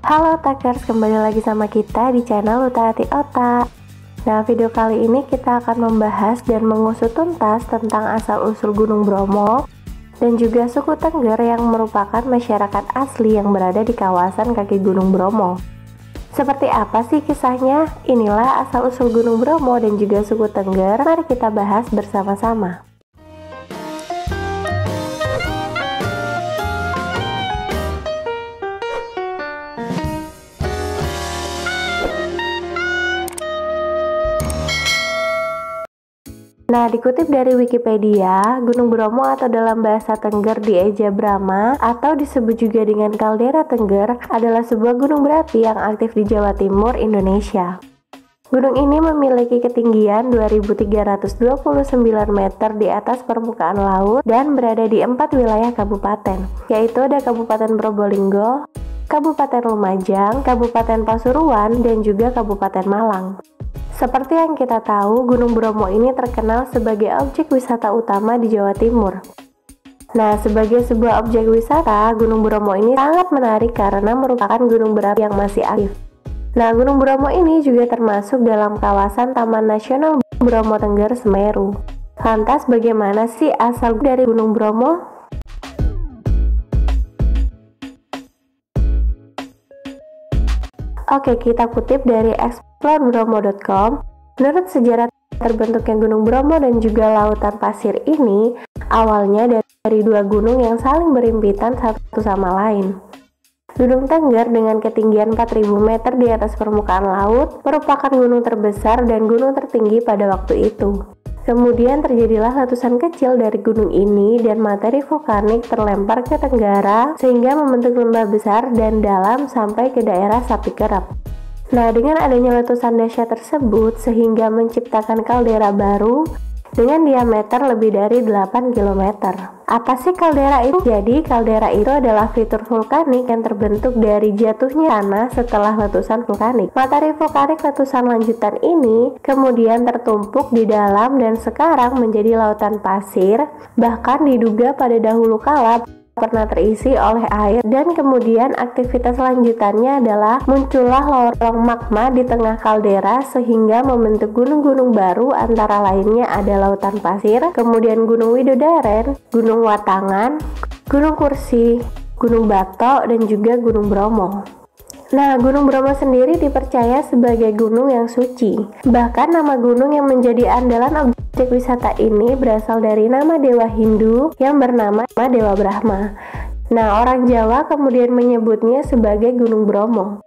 Halo Takers, kembali lagi sama kita di channel Utak-Atik Otak. Nah, video kali ini kita akan membahas dan mengusut tuntas tentang asal-usul Gunung Bromo dan juga suku Tengger yang merupakan masyarakat asli yang berada di kawasan kaki Gunung Bromo. Seperti apa sih kisahnya? Inilah asal-usul Gunung Bromo dan juga suku Tengger. Mari kita bahas bersama-sama. Nah, dikutip dari Wikipedia, Gunung Bromo atau dalam bahasa Tengger dieja Brahma atau disebut juga dengan kaldera Tengger adalah sebuah gunung berapi yang aktif di Jawa Timur, Indonesia. Gunung ini memiliki ketinggian 2.329 meter di atas permukaan laut dan berada di 4 wilayah kabupaten, yaitu ada Kabupaten Probolinggo, Kabupaten Lumajang, Kabupaten Pasuruan, dan juga Kabupaten Malang. Seperti yang kita tahu, Gunung Bromo ini terkenal sebagai objek wisata utama di Jawa Timur. Nah, sebagai sebuah objek wisata, Gunung Bromo ini sangat menarik karena merupakan gunung berapi yang masih aktif. Nah, Gunung Bromo ini juga termasuk dalam kawasan Taman Nasional Bromo Tengger Semeru. Lantas, bagaimana sih asal dari Gunung Bromo? Oke, kita kutip dari explorebromo.com. Menurut sejarah terbentuknya Gunung Bromo dan juga lautan pasir ini, awalnya dari dua gunung yang saling berimpitan satu sama lain. Gunung Tengger dengan ketinggian 4.000 meter di atas permukaan laut merupakan gunung terbesar dan gunung tertinggi pada waktu itu. Kemudian terjadilah letusan kecil dari gunung ini dan materi vulkanik terlempar ke tenggara sehingga membentuk lembah besar dan dalam sampai ke daerah Sapi Kerep. Nah, dengan adanya letusan dahsyat tersebut sehingga menciptakan kaldera baru dengan diameter lebih dari 8 km. Apa sih kaldera itu? Jadi, kaldera itu adalah fitur vulkanik yang terbentuk dari jatuhnya tanah setelah letusan vulkanik. Materi vulkanik letusan lanjutan ini kemudian tertumpuk di dalam dan sekarang menjadi lautan pasir, bahkan diduga pada dahulu kala pernah terisi oleh air, dan kemudian aktivitas lanjutannya adalah muncullah lorong magma di tengah kaldera sehingga membentuk gunung-gunung baru, antara lainnya ada lautan pasir, kemudian Gunung Widodaren, Gunung Watangan, Gunung Kursi, Gunung Batok, dan juga Gunung Bromo. Nah, Gunung Bromo sendiri dipercaya sebagai gunung yang suci. Bahkan nama gunung yang menjadi andalan objek wisata ini berasal dari nama dewa Hindu yang bernama Dewa Brahma. Nah, orang Jawa kemudian menyebutnya sebagai Gunung Bromo.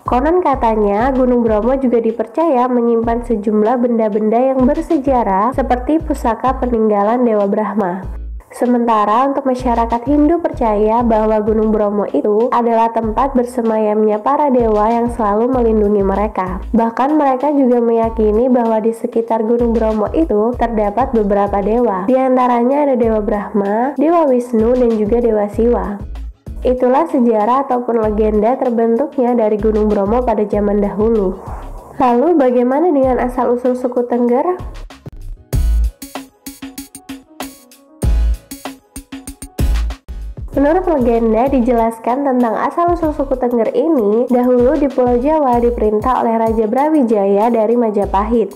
Konon katanya, Gunung Bromo juga dipercaya menyimpan sejumlah benda-benda yang bersejarah seperti pusaka peninggalan Dewa Brahma. Sementara untuk masyarakat Hindu percaya bahwa Gunung Bromo itu adalah tempat bersemayamnya para dewa yang selalu melindungi mereka. Bahkan mereka juga meyakini bahwa di sekitar Gunung Bromo itu terdapat beberapa dewa. Di antaranya ada Dewa Brahma, Dewa Wisnu, dan juga Dewa Siwa. Itulah sejarah ataupun legenda terbentuknya dari Gunung Bromo pada zaman dahulu. Lalu bagaimana dengan asal-usul suku Tengger? Menurut legenda dijelaskan tentang asal-usul suku Tengger ini, dahulu di Pulau Jawa diperintah oleh Raja Brawijaya dari Majapahit,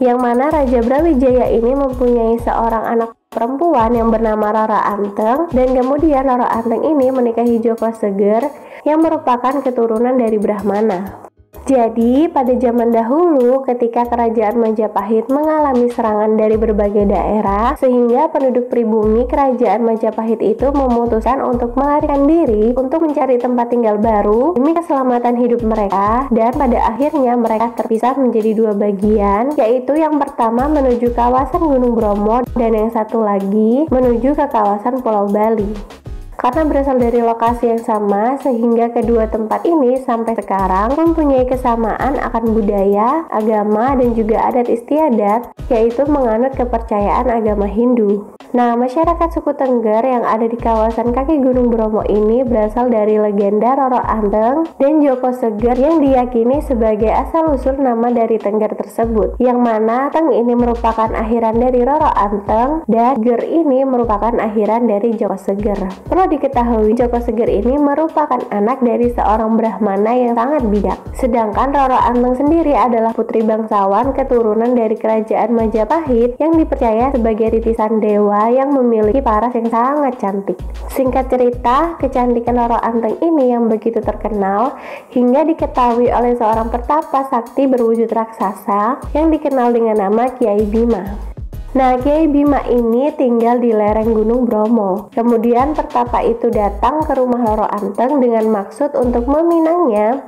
yang mana Raja Brawijaya ini mempunyai seorang anak perempuan yang bernama Roro Anteng, dan kemudian Roro Anteng ini menikahi Joko Seger yang merupakan keturunan dari Brahmana. Jadi, pada zaman dahulu ketika kerajaan Majapahit mengalami serangan dari berbagai daerah, sehingga penduduk pribumi kerajaan Majapahit itu memutuskan untuk melarikan diri untuk mencari tempat tinggal baru demi keselamatan hidup mereka, dan pada akhirnya mereka terpisah menjadi dua bagian, yaitu yang pertama menuju kawasan Gunung Bromo dan yang satu lagi menuju ke kawasan Pulau Bali. Karena berasal dari lokasi yang sama, sehingga kedua tempat ini sampai sekarang mempunyai kesamaan akan budaya, agama, dan juga adat istiadat, yaitu menganut kepercayaan agama Hindu. Nah, masyarakat suku Tengger yang ada di kawasan kaki Gunung Bromo ini berasal dari legenda Roro Anteng dan Joko Seger yang diyakini sebagai asal-usul nama dari Tengger tersebut, yang mana Teng ini merupakan akhiran dari Roro Anteng dan Ger ini merupakan akhiran dari Joko Seger. Perlu Tanpa diketahui, Joko Seger ini merupakan anak dari seorang Brahmana yang sangat bijak. Sedangkan Roro Anteng sendiri adalah putri bangsawan keturunan dari kerajaan Majapahit yang dipercaya sebagai titisan dewa yang memiliki paras yang sangat cantik. Singkat cerita, kecantikan Roro Anteng ini yang begitu terkenal hingga diketahui oleh seorang pertapa sakti berwujud raksasa yang dikenal dengan nama Kiai Bima. Nah, Kiai Bima ini tinggal di lereng Gunung Bromo. Kemudian pertapa itu datang ke rumah Roro Anteng dengan maksud untuk meminangnya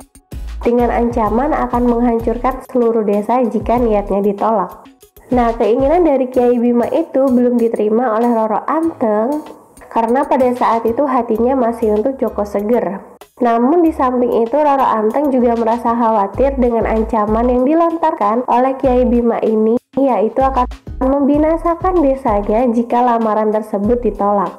dengan ancaman akan menghancurkan seluruh desa jika niatnya ditolak. Nah, keinginan dari Kiai Bima itu belum diterima oleh Roro Anteng karena pada saat itu hatinya masih untuk Joko Seger. Namun di samping itu Roro Anteng juga merasa khawatir dengan ancaman yang dilontarkan oleh Kiai Bima ini, yaitu akan membinasakan desanya jika lamaran tersebut ditolak.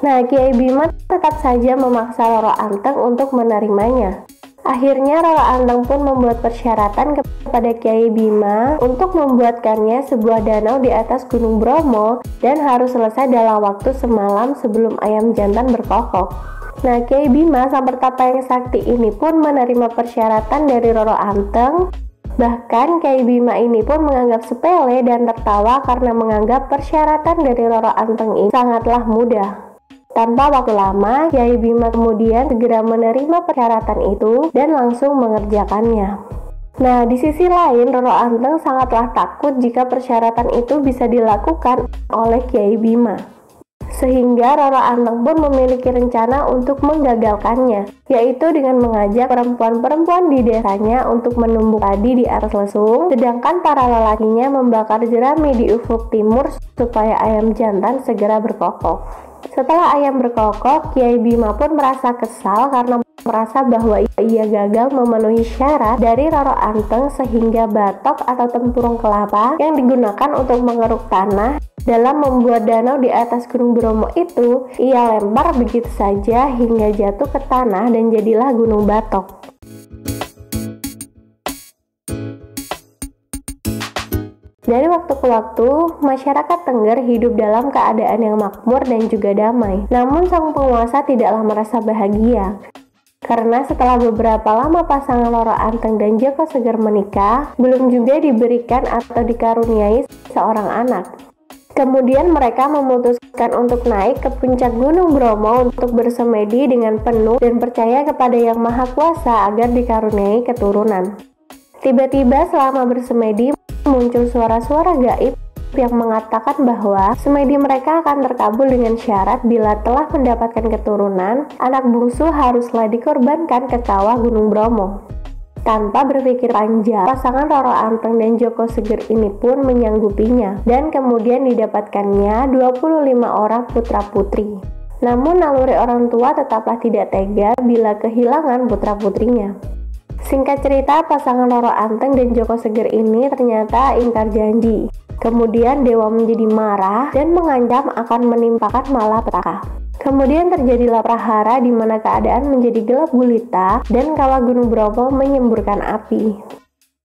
Nah, Kiai Bima tetap saja memaksa Roro Anteng untuk menerimanya. Akhirnya Roro Anteng pun membuat persyaratan kepada Kiai Bima untuk membuatkannya sebuah danau di atas Gunung Bromo dan harus selesai dalam waktu semalam sebelum ayam jantan berkokok. Nah, Kiai Bima sang pertapa yang sakti ini pun menerima persyaratan dari Roro Anteng. Bahkan Kiai Bima ini pun menganggap sepele dan tertawa karena menganggap persyaratan dari Roro Anteng ini sangatlah mudah. Tanpa waktu lama, Kiai Bima kemudian segera menerima persyaratan itu dan langsung mengerjakannya. Nah, di sisi lain, Roro Anteng sangatlah takut jika persyaratan itu bisa dilakukan oleh Kiai Bima. Sehingga Roro Anteng pun memiliki rencana untuk menggagalkannya, yaitu dengan mengajak perempuan-perempuan di desanya untuk menumbuk padi di atas lesung, sedangkan para lelakinya membakar jerami di ufuk timur supaya ayam jantan segera berkokok. Setelah ayam berkokok, Kiai Bima pun merasa kesal karena merasa bahwa ia gagal memenuhi syarat dari Roro Anteng sehingga batok atau tempurung kelapa yang digunakan untuk mengeruk tanah dalam membuat danau di atas Gunung Bromo itu ia lempar begitu saja hingga jatuh ke tanah dan jadilah Gunung Batok. Dari waktu ke waktu, masyarakat Tengger hidup dalam keadaan yang makmur dan juga damai. Namun sang penguasa tidaklah merasa bahagia. Karena setelah beberapa lama pasangan Roro Anteng dan Joko Seger menikah, belum juga diberikan atau dikaruniai seorang anak. Kemudian mereka memutuskan untuk naik ke puncak Gunung Bromo untuk bersemedi dengan penuh dan percaya kepada Yang Maha Kuasa agar dikaruniai keturunan. Tiba-tiba selama bersemedi muncul suara-suara gaib yang mengatakan bahwa semedi mereka akan terkabul dengan syarat bila telah mendapatkan keturunan, anak bungsu haruslah dikorbankan ke kawah Gunung Bromo. Tanpa berpikir panjang, pasangan Roro Anteng dan Joko Seger ini pun menyanggupinya dan kemudian didapatkannya 25 orang putra-putri. Namun naluri orang tua tetaplah tidak tega bila kehilangan putra-putrinya. Singkat cerita, pasangan Roro Anteng dan Joko Seger ini ternyata ingkar janji. Kemudian dewa menjadi marah dan mengancam akan menimpakan malapetaka. Kemudian terjadilah prahara di mana keadaan menjadi gelap gulita dan kawah Gunung Bromo menyemburkan api.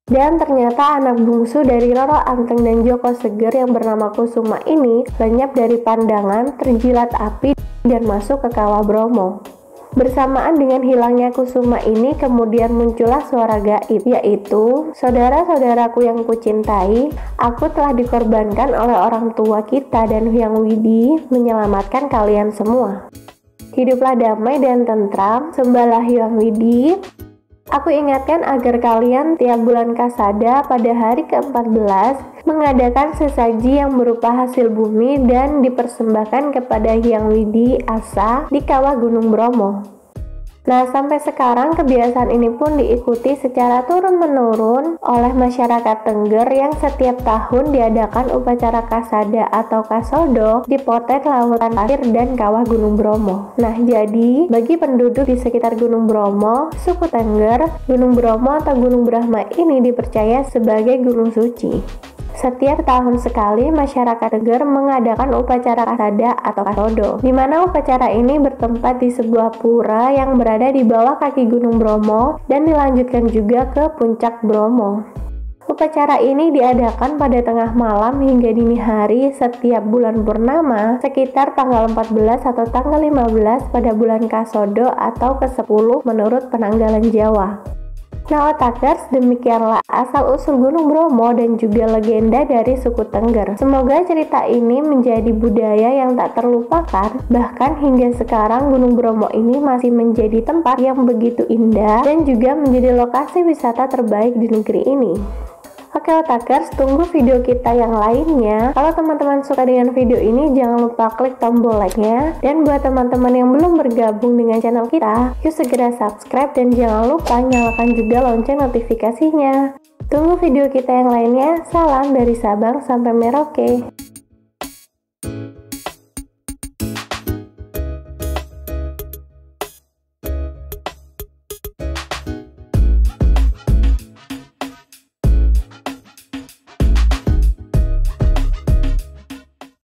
Dan ternyata anak bungsu dari Roro Anteng dan Joko Seger yang bernama Kusuma ini lenyap dari pandangan, terjilat api dan masuk ke kawah Bromo. Bersamaan dengan hilangnya Kusuma ini kemudian muncullah suara gaib, yaitu, "Saudara-saudaraku yang kucintai, aku telah dikorbankan oleh orang tua kita dan Hyang Widi menyelamatkan kalian semua. Hiduplah damai dan tentram, sembahlah Hyang Widi. Aku ingatkan agar kalian tiap bulan Kasada pada hari ke-14 mengadakan sesaji yang berupa hasil bumi dan dipersembahkan kepada Hyang Widi Asa di kawah Gunung Bromo." Nah, sampai sekarang kebiasaan ini pun diikuti secara turun-menurun oleh masyarakat Tengger yang setiap tahun diadakan upacara Kasada atau Kasodo di Potet Lautan Pasir dan kawah Gunung Bromo. Nah, jadi bagi penduduk di sekitar Gunung Bromo, suku Tengger, Gunung Bromo atau Gunung Brahma ini dipercaya sebagai gunung suci. Setiap tahun sekali masyarakat Tengger mengadakan upacara Kasada atau Kasodo, di mana upacara ini bertempat di sebuah pura yang berada di bawah kaki Gunung Bromo dan dilanjutkan juga ke puncak Bromo. Upacara ini diadakan pada tengah malam hingga dini hari setiap bulan purnama sekitar tanggal 14 atau tanggal 15 pada bulan Kasodo atau ke-10 menurut penanggalan Jawa. Nah otakers, demikianlah asal-usul Gunung Bromo dan juga legenda dari suku Tengger. Semoga cerita ini menjadi budaya yang tak terlupakan. Bahkan hingga sekarang Gunung Bromo ini masih menjadi tempat yang begitu indah dan juga menjadi lokasi wisata terbaik di negeri ini. Oke otakers, tunggu video kita yang lainnya. Kalau teman-teman suka dengan video ini, jangan lupa klik tombol like-nya. Dan buat teman-teman yang belum bergabung dengan channel kita, yuk segera subscribe dan jangan lupa nyalakan juga lonceng notifikasinya. Tunggu video kita yang lainnya. Salam dari Sabang sampai Merauke.